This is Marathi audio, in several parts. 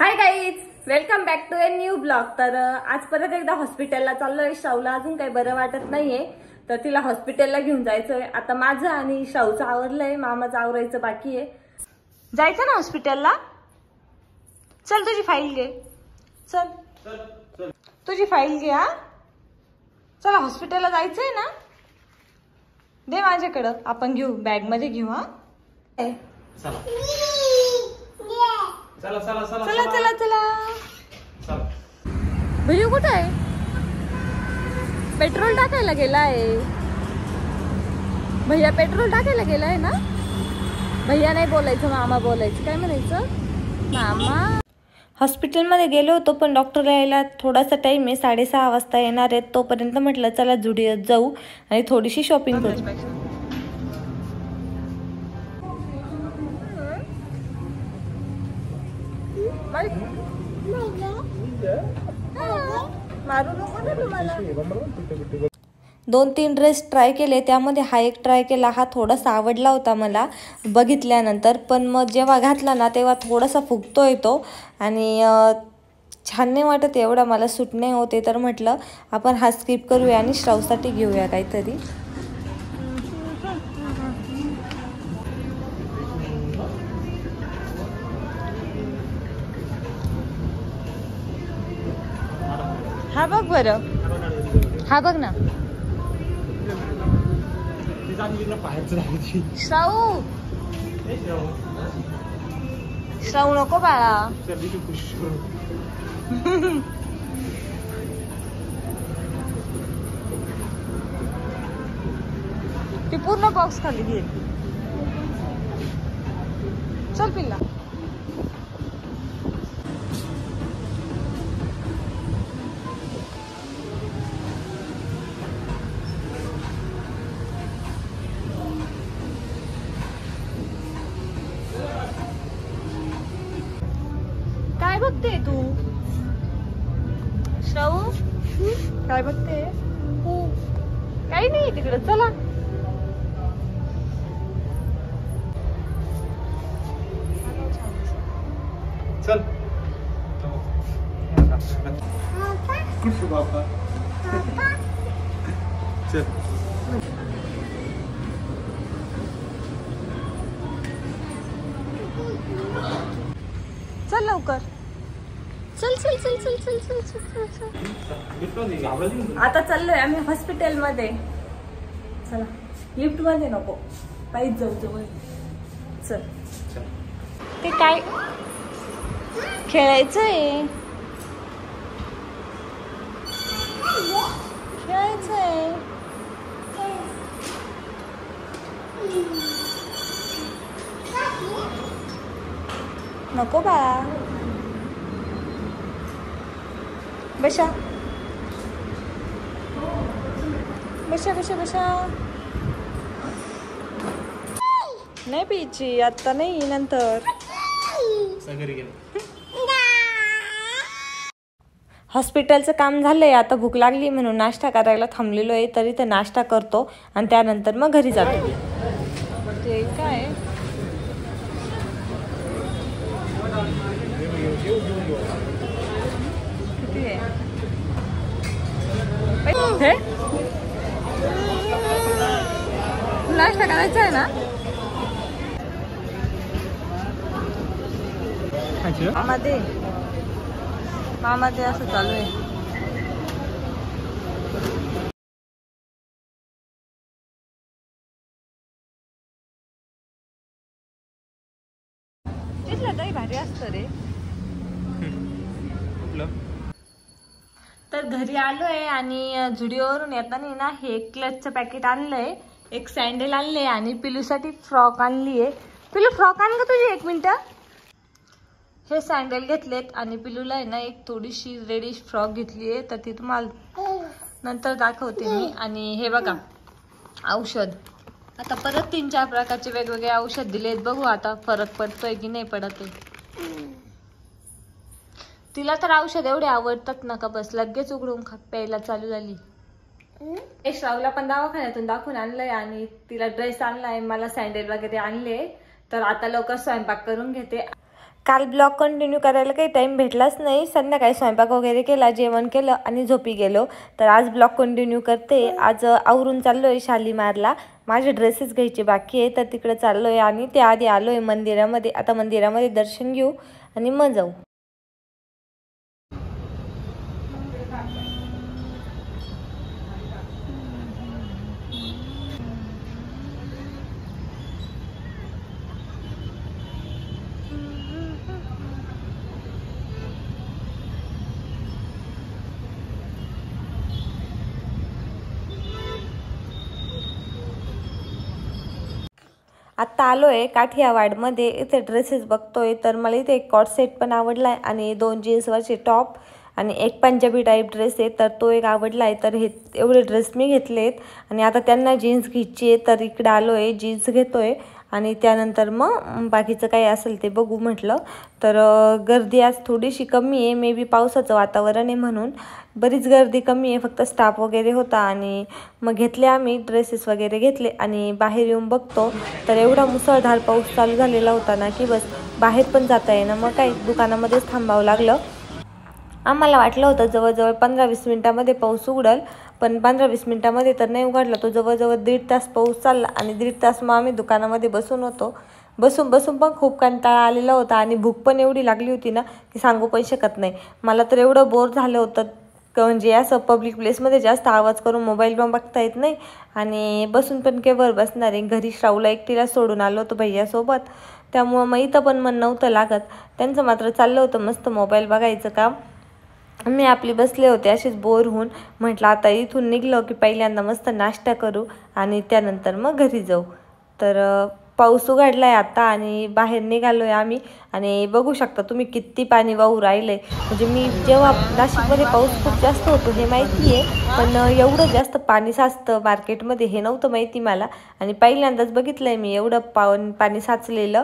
High guys, welcome back to a new blog. तर आज परत एकदा हॉस्पिटलला चाललोय। शाऊला अजून काही बरं वाटत नाहीये, तर तिला हॉस्पिटलला घेऊन जायचंय। आता माझं आणि शाऊचं आवरलंय, मामाचं आवरायचं बाकी आहे। जायचं ना हॉस्पिटलला? चल तुझी फाईल घे, चल तुझी फाईल घे। हा चला, हॉस्पिटलला जायचंय ना? दे माझ्याकडं, आपण घेऊ, बॅग मध्ये घेऊ। हा चला चला चला चला चला चला चला। भैया कुठे आहे? पेट्रोल टाकायला गेलाय भैया, पेट्रोल टाकायला गेलाय ना। भैया नाही बोलायचं, मामा बोलायचं। काय म्हणायचं? मामा। हॉस्पिटलमध्ये गेलो होतो, पण डॉक्टरला यायला थोडासा टाइम आहे, 6:30 वाजता येणार आहेत। तोपर्यंत म्हटलं चला जुडिओत जाऊ आणि थोडीशी शॉपिंग करू। मारू नको ना तुम्हाला। 2-3 ड्रेस ट्राय केले, त्यामध्ये हा एक ट्राय केला। हा थोडासा आवडला होता मला बघितल्यानंतर, पण मग जेव्हा घातला ना तेव्हा थोडासा फुगतोय तो आणि छान नाही वाटत, एवढा मला सूट नाही होते। तर म्हटलं आपण हा स्किप करूया आणि श्रावसाठी घेऊया काहीतरी। हा बघ बरं, हा बघ ना। श्राऊ श्राऊ नको बाळा। ती पूर्ण बॉक्स खाली घे। चल पिल्ला। काय बघते तू श्राऊ? काय बघते? काही नाही तिकडे, चला। चल कुछ बाबा चल। चल लवकर, चल चल चल चल चल चल चल चल। आता चाललोय आम्ही हॉस्पिटल मध्ये। चला, लिफ्ट मध्ये नको, पायीच जाऊ जवळ। चल। ते काय खेळायचंय? खेळायचंय। नको बाळा, बशा बशा बशा बशा। नाही प्यायची आता, नाही नंतर। हॉस्पिटलचं काम झालंय, आता भूक लागली म्हणून नाश्ता करायला थांबलेलो आहे। तरी तर नाश्ता करतो आणि त्यानंतर मग घरी जातो। ते काय किती आहे? नाश्ता करायचा आहे ना? मामा दे असं चालू आहे। तिथलं दही भारी असतं रे। तर घरी आलोय आणि जुडिओवरून येताना ना हे क्लचचं पॅकेट आणलंय, एक सँडल आणले आणि पिलूसाठी फ्रॉक आणलीये। पिलू फ्रॉक आण का तुझी? 1 मिनिट। हे सँडल घेतलेत आणि पिलूला आहे ना एक थोडीशी रेडिश फ्रॉक घेतलीये, तर ती तुम्हाला नंतर दाखवते मी। आणि हे बघा औषध, आता परत 3-4 प्रकारचे वेगवेगळे औषध दिलेत। बघू आता फरक पडतोय की नाही पडत आहे। तिला तर औषध एवढे आवडतात ना का बस लगेच उघडून प्यायला चालू झाली। श्रावला पण दवाखान्यातून दाखवून आणलंय आणि तिला ड्रेस आणलाय, मला सँडल वगैरे आणले। तर आता लवकर स्वयंपाक करून घेते। काल ब्लॉग कंटिन्यू करायला काही टाईम भेटलाच नाही. संध्याकाळी स्वयंपाक वगैरे केला, जेवण केलं आणि झोपी गेलो. तर आज ब्लॉग कंटिन्यू करते. आज आवरून चाललो आहे शालीमारला. माझे ड्रेसेस घ्यायचे बाकी आहे, तर तिकडे चाललो आहे. आणि त्याआधी आलो आहे मंदिरामध्ये. आता मंदिरामध्ये दर्शन घेऊ आणि मग जाऊ. आत्ता आलो आहे काठियावाडमध्ये. इथे ड्रेसेस बघतोय, तर मला इथे एक कॉट सेट पण आवडला आहे आणि 2 जीन्सवरचे टॉप आणि एक पंजाबी टाईप ड्रेस आहे, तर तो एक आवडला आहे. तर हे एवढे ड्रेस मी घेतले आहेत आणि आता त्यांना जीन्स घ्यायची आहे, तर इकडे आलो आहे, जीन्स घेतो आहे आणि त्यानंतर मग बाकीचं काही असेल ते बघू म्हटलं. तर गर्दी आज थोडीशी कमी आहे, मे बी पावसाचं वातावरण आहे म्हणून बरीच गर्दी कमी आहे. फक्त स्टाफ वगैरे होता आणि मग घेतले आम्ही ड्रेसेस वगैरे घेतले आणि बाहेर येऊन बघतो तर एवढा मुसळधार पाऊस चालू झालेला होता ना की बस बाहेर पण जाता येईना. मग काही दुकानामध्येच थांबावं लागलं. आम्हाला वाटलं होतं जवळजवळ 15-20 मिनटामध्ये पाऊस उघडेल, पण 15-20 मिनटामध्ये तर नाही उघडला. तो जवळजवळ 1.5 तास पाऊस चालला आणि 1.5 तास मग आम्ही दुकानामध्ये बसून होतो. बसून पण खूप कंटाळा आलेला होता आणि भूक पण एवढी लागली होती ना की सांगू पण शकत नाही. मला तर एवढं बोर झालं होतं, म्हणजे असं पब्लिक प्लेसमध्ये जास्त आवाज करून मोबाईल पण बघता येत नाही आणि बसून पण केव्हा बसणार आहे. घरी श्रावला एकटीला सोडून आलो होतो भैयासोबत, त्यामुळं मग इथं पण मन नव्हतं लागत. त्यांचं मात्र चाललं होतं मस्त मोबाईल बघायचं काम. मी आपली बसले होते असेच बोर होऊन. म्हटलं आता इथून निघलो की पहिल्यांदा मस्त नाश्ता करू आणि त्यानंतर मग घरी जाऊ. तर पाऊस उघडला आहे आता आणि बाहेर निघालो आहे आम्ही आणि बघू शकता तुम्ही किती पाणी वाहू राहिलं आहे. म्हणजे मी जेव्हा नाशिकमध्ये पाऊस खूप जास्त होतो हे माहिती आहे, पण एवढं जास्त पाणी साचतं मार्केटमध्ये हे नव्हतं माहिती मला आणि पहिल्यांदाच बघितलं आहे मी एवढं पाणी साचलेलं.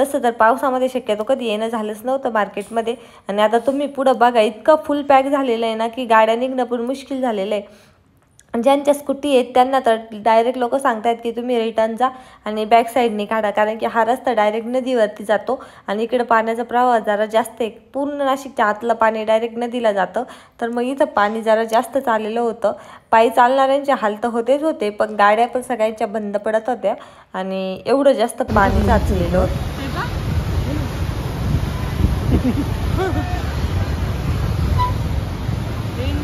तसं तर पावसामध्ये शक्यतो कधी येणं झालंच नव्हतं मार्केटमध्ये. आणि आता तुम्ही पुढं बघा, इतकं फुल पॅक झालेलं आहे ना की गाड्या निघणं पण मुश्किल झालेलं आहे. ज्यांच्या स्कूटी आहेत त्यांना तर डायरेक्ट लोक सांगतात की तुम्ही रिटर्न जा आणि बॅक साईडने काढा, कारण की हा रस्ता डायरेक्ट नदीवरती जातो आणि इकडं पाण्याचा प्रवाह जरा जास्त आहे. पूर्ण नाशिकच्या आतलं पाणी डायरेक्ट नदीला जातं. तर मग इथं पाणी जरा जास्त चाललेलं होतं. पायी चालणाऱ्यांचे हाल तर होतेच होते, पण गाड्या पण सगळ्यांच्या बंद पडत होत्या आणि एवढं जास्त पाणी साचलेलं होतं.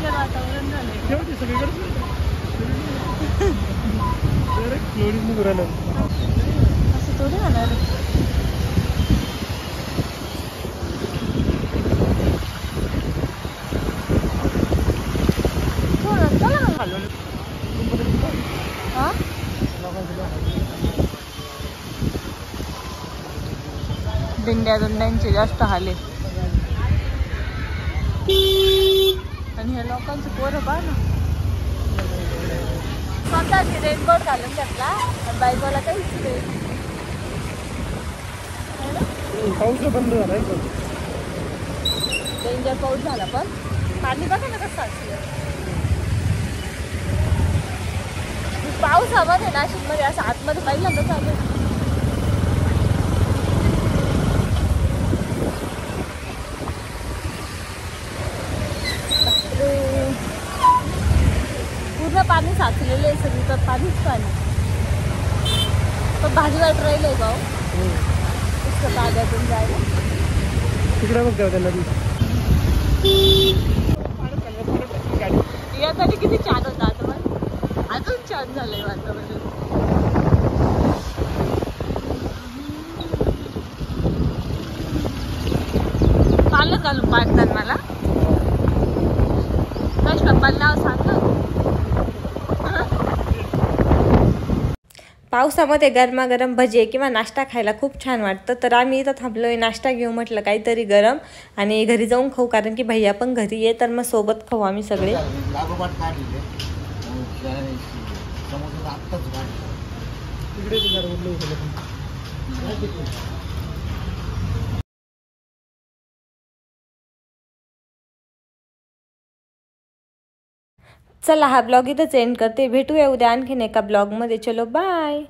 वातावरण झालं असं थोडी होणार. दिंड्या दुंड्यांचे जास्त हाले आणि ह्या लोकांचं पोरं पहा ना, स्वतःची रेनकोट घालून घेतला आणि बायकोला काहीच नाही. पाऊस बंद झाला, डेंजर पाऊस झाला, पण पाणी बघा ना कसं साचलं. पावसामध्ये नाशिकमध्ये असं आतमध्ये पहिल्यांदा चालू. पूर्ण पाणी साचलेलं आहे सगळीकडे, पाणीच पाणी. पण भाजी वाट राहिलंय गाव इतकं ताग्यातून जायला. तिकडे बघ त्याला या तरी किती छान होतं. आता पण अजून छान झालंय वातावरण. पालक घालून पाडतात मला पप्पाला सांग. पावसामध्ये गरमागरम भजे किंवा नाश्ता खायला खूप छान वाटतं. तर आम्ही इथं थांबलोय, नाश्ता घेऊ म्हटलं काहीतरी गरम आणि घरी जाऊन खाऊ, कारण की भैया पण घरी आहे. तर मग सोबत खाऊ आम्ही सगळे. चला हा ब्लॉग इथंच एंड करते. भेटूया उद्या आणखीन एका ब्लॉगमध्ये. चलो बाय.